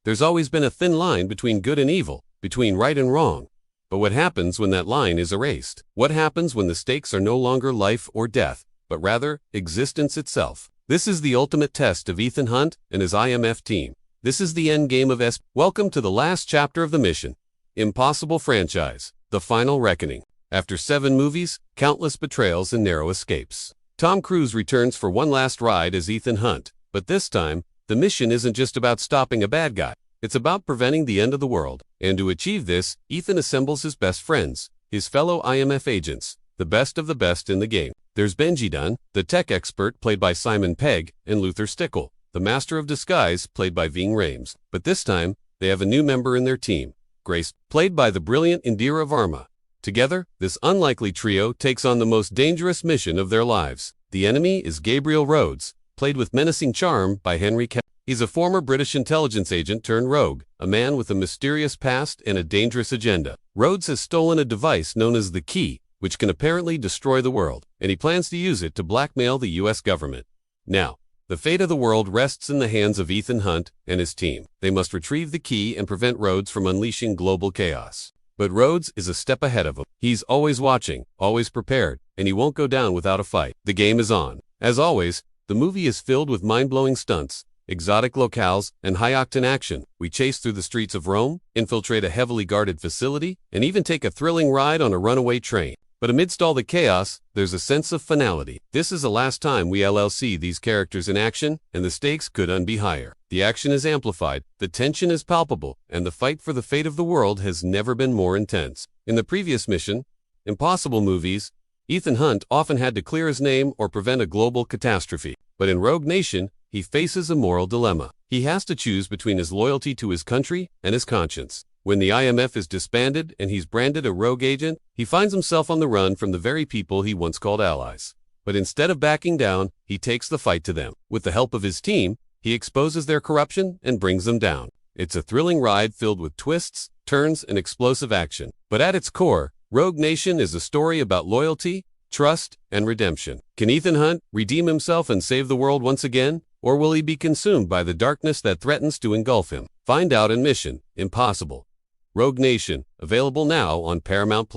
There's always been a thin line between good and evil, between right and wrong. But what happens when that line is erased? What happens when the stakes are no longer life or death, but rather existence itself? This is the ultimate test of Ethan Hunt and his IMF team. This is the endgame of Espionage. Welcome to the last chapter of the mission. Impossible franchise, the final reckoning. After 7 movies, countless betrayals and narrow escapes, Tom Cruise returns for one last ride as Ethan Hunt. But this time, the mission isn't just about stopping a bad guy. It's about preventing the end of the world. And to achieve this, Ethan assembles his best friends, his fellow IMF agents, the best of the best in the game. There's Benji Dunn, the tech expert played by Simon Pegg, and Luther Stickle, the master of disguise played by Ving Rhames. But this time, they have a new member in their team, Grace, played by the brilliant Indira Varma. Together, this unlikely trio takes on the most dangerous mission of their lives. The enemy is Gabriel Rhodes, played with menacing charm by Henry Cavill. He's a former British intelligence agent turned rogue, a man with a mysterious past and a dangerous agenda. Rhodes has stolen a device known as the Key, which can apparently destroy the world, and he plans to use it to blackmail the US government. Now, the fate of the world rests in the hands of Ethan Hunt and his team. They must retrieve the Key and prevent Rhodes from unleashing global chaos. But Rhodes is a step ahead of him. He's always watching, always prepared, and he won't go down without a fight. The game is on. As always, the movie is filled with mind-blowing stunts, exotic locales, and high-octane action. We chase through the streets of Rome, infiltrate a heavily guarded facility, and even take a thrilling ride on a runaway train. But amidst all the chaos, there's a sense of finality. This is the last time we'll see these characters in action, and the stakes couldn't be higher. The action is amplified, the tension is palpable, and the fight for the fate of the world has never been more intense. In the previous mission, Impossible movies, Ethan Hunt often had to clear his name or prevent a global catastrophe. But in Rogue Nation, he faces a moral dilemma. He has to choose between his loyalty to his country and his conscience. When the IMF is disbanded and he's branded a rogue agent, he finds himself on the run from the very people he once called allies. But instead of backing down, he takes the fight to them. With the help of his team, he exposes their corruption and brings them down. It's a thrilling ride filled with twists, turns, and explosive action. But at its core, Rogue Nation is a story about loyalty, trust, and redemption. Can Ethan Hunt redeem himself and save the world once again? Or will he be consumed by the darkness that threatens to engulf him? Find out in Mission Impossible. Rogue Nation, available now on Paramount+.